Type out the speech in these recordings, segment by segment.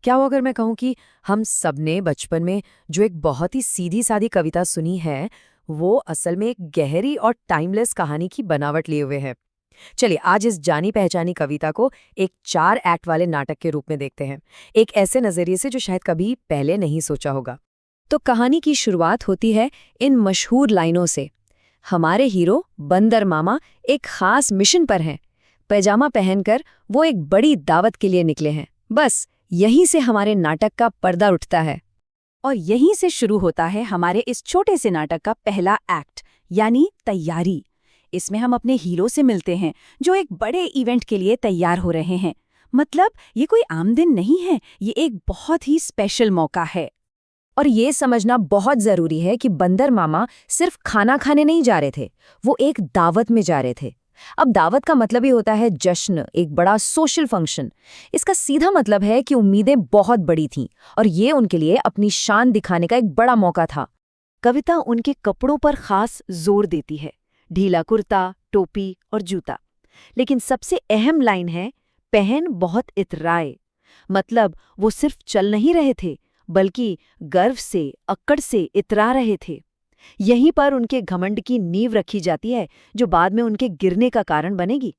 क्या हो अगर मैं कहूँ कि हम सबने बचपन में जो एक बहुत ही सीधी-सादी कविता सुनी है, वो असल में एक गहरी और टाइमलेस कहानी की बनावट लिए हुए है। चलिए आज इस जानी-पहचानी कविता को एक 4 एक्ट वाले नाटक के रूप में देखते हैं। एक ऐसे नज़रिए से जो शायद कभी पहले नहीं सोचा होगा। तो कहानी की शुरुआत होती है इन मशहूर लाइनों से। हमारे हीरो बंदर मामा एक खास मिशन पर हैं। पैजामा पहनकर वो एक बड़ी दावत के लिए निकले हैं। बस यहीं से हमारे नाटक का पर्दा उठता है। और यहीं से शुरू होता है हमारे इस छोटे से नाटक का पहला एक्ट, यानी तैयारी। इसमें हम अपने हीरो से मिलते हैं जो एक बड़े इवेंट के लिए तैयार हो रहे हैं। मतलब ये कोई आम दिन नहीं है, ये एक बहुत ही स्पेशल मौका है। और ये समझना बहुत जरूरी है कि बंदर मामा सिर्फ खाना खाने नहीं जा रहे थे, वो एक दावत में जा रहे थे। अब दावत का मतलब ही होता है जश्न, एक बड़ा सोशल फंक्शन। इसका सीधा मतलब है कि उम्मीदें बहुत बड़ी थीं और ये उनके लिए अपनी शान दिखाने का एक बड़ा मौका था। कविता उनके कपड़ों पर खास जोर देती है, ढीला कुर्ता, टोपी और जूता। लेकिन सबसे अहम लाइन है, पहन बहुत इतराए। मतलब वो सिर्फ चल नहीं रहे थे, बल्कि गर्व से, अक्कड़ से इतरा रहे थे। यहीं पर उनके घमंड की नींव रखी जाती है, जो बाद में उनके गिरने का कारण बनेगी।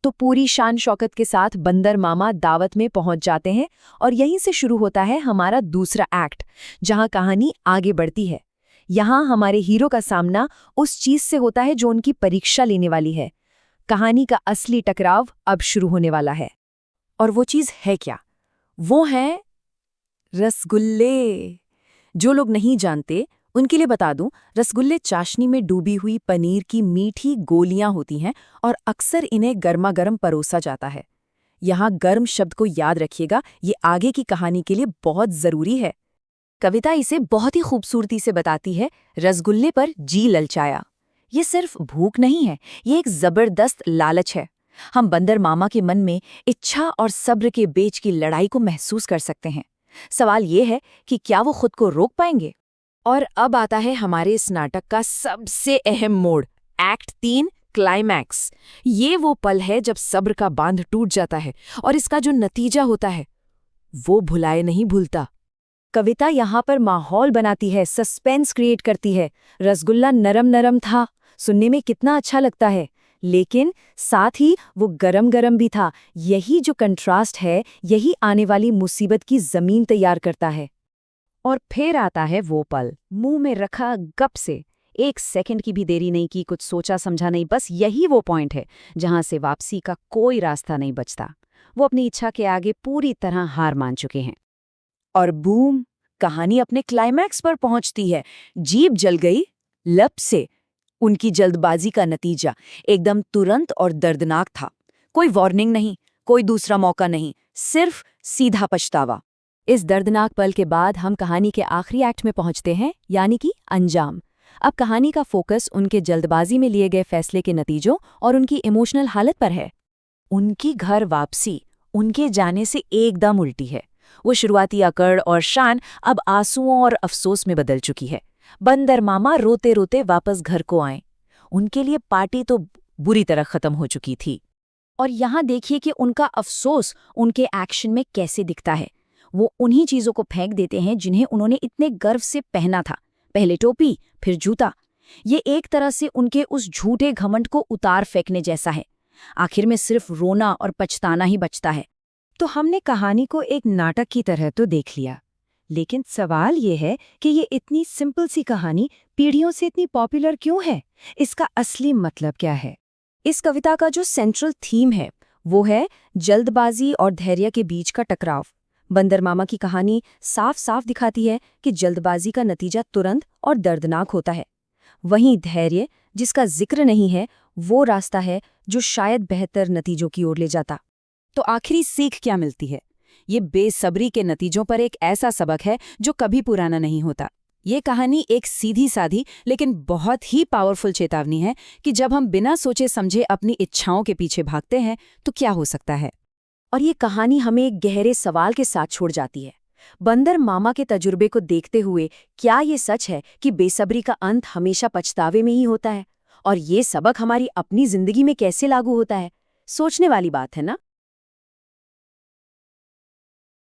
तो पूरी शान शौकत के साथ बंदर मामा दावत में पहुंच जाते हैं और यहीं से शुरू होता है हमारा दूसरा एक्ट, जहां कहानी आगे बढ़ती है। यहाँ हमारे हीरो का सामना उस चीज से होता है जो उनकी परीक्षा लेने वाली है। कहानी का असली टकराव अब शुरू होने वाला है। और वो चीज है क्या? वो है रसगुल्ले। जो लोग नहीं जानते उनके लिए बता दूं, रसगुल्ले चाशनी में डूबी हुई पनीर की मीठी गोलियां होती हैं और अक्सर इन्हें गर्मा गर्म परोसा जाता है। यहाँ गर्म शब्द को याद रखिएगा, ये आगे की कहानी के लिए बहुत जरूरी है। कविता इसे बहुत ही खूबसूरती से बताती है, रसगुल्ले पर जी ललचाया। ये सिर्फ भूख नहीं है, ये एक जबरदस्त लालच है। हम बंदर मामा के मन में इच्छा और सब्र के बीच की लड़ाई को महसूस कर सकते हैं। सवाल ये है कि क्या वो खुद को रोक पाएंगे? और अब आता है हमारे इस नाटक का सबसे अहम मोड़, एक्ट 3 क्लाइमैक्स। ये वो पल है जब सब्र का बांध टूट जाता है और इसका जो नतीजा होता है वो भुलाए नहीं भूलता। कविता यहाँ पर माहौल बनाती है, सस्पेंस क्रिएट करती है। रसगुल्ला नरम नरम था, सुनने में कितना अच्छा लगता है, लेकिन साथ ही वो गरम गरम भी था। यही जो कंट्रास्ट है, यही आने वाली मुसीबत की जमीन तैयार करता है। और फिर आता है वो पल, मुंह में रखा गप से, 1 सेकंड की भी देरी नहीं की, कुछ सोचा समझा नहीं, बस यही वो पॉइंट है जहां से वापसी का कोई रास्ता नहीं बचता। वो अपनी इच्छा के आगे पूरी तरह हार मान चुके हैं। और बूम, कहानी अपने क्लाइमैक्स पर पहुंचती है। जीभ जल गई लब से। उनकी जल्दबाजी का नतीजा एकदम तुरंत और दर्दनाक था। कोई वार्निंग नहीं, कोई दूसरा मौका नहीं, सिर्फ सीधा पछतावा। इस दर्दनाक पल के बाद हम कहानी के आखिरी एक्ट में पहुंचते हैं, यानी कि अंजाम। अब कहानी का फोकस उनके जल्दबाजी में लिए गए फैसले के नतीजों और उनकी इमोशनल हालत पर है। उनकी घर वापसी उनके जाने से एकदम उल्टी है। वो शुरुआती अकड़ और शान अब आंसुओं और अफसोस में बदल चुकी है। बंदर मामा रोते रोते वापस घर को आए। उनके लिए पार्टी तो बुरी तरह खत्म हो चुकी थी। और यहाँ देखिए कि उनका अफसोस उनके एक्शन में कैसे दिखता है। वो उन्हीं चीजों को फेंक देते हैं जिन्हें उन्होंने इतने गर्व से पहना था, पहले टोपी फिर जूता। ये एक तरह से उनके उस झूठे घमंड को उतार फेंकने जैसा है। आखिर में सिर्फ रोना और पछताना ही बचता है। तो हमने कहानी को एक नाटक की तरह तो देख लिया, लेकिन सवाल ये है कि ये इतनी सिंपल सी कहानी पीढ़ियों से इतनी पॉपुलर क्यों है? इसका असली मतलब क्या है? इस कविता का जो सेंट्रल थीम है वो है जल्दबाजी और धैर्य के बीच का टकराव। बंदर मामा की कहानी साफ साफ दिखाती है कि जल्दबाजी का नतीजा तुरंत और दर्दनाक होता है। वहीं धैर्य, जिसका जिक्र नहीं है, वो रास्ता है जो शायद बेहतर नतीजों की ओर ले जाता। तो आखिरी सीख क्या मिलती है? ये बेसब्री के नतीजों पर एक ऐसा सबक है जो कभी पुराना नहीं होता। ये कहानी एक सीधी साधी लेकिन बहुत ही पावरफुल चेतावनी है कि जब हम बिना सोचे समझे अपनी इच्छाओं के पीछे भागते हैं तो क्या हो सकता है। और ये कहानी हमें एक गहरे सवाल के साथ छोड़ जाती है। बंदर मामा के तजुर्बे को देखते हुए क्या ये सच है कि बेसब्री का अंत हमेशा पछतावे में ही होता है? और ये सबक हमारी अपनी जिंदगी में कैसे लागू होता है? सोचने वाली बात है ना।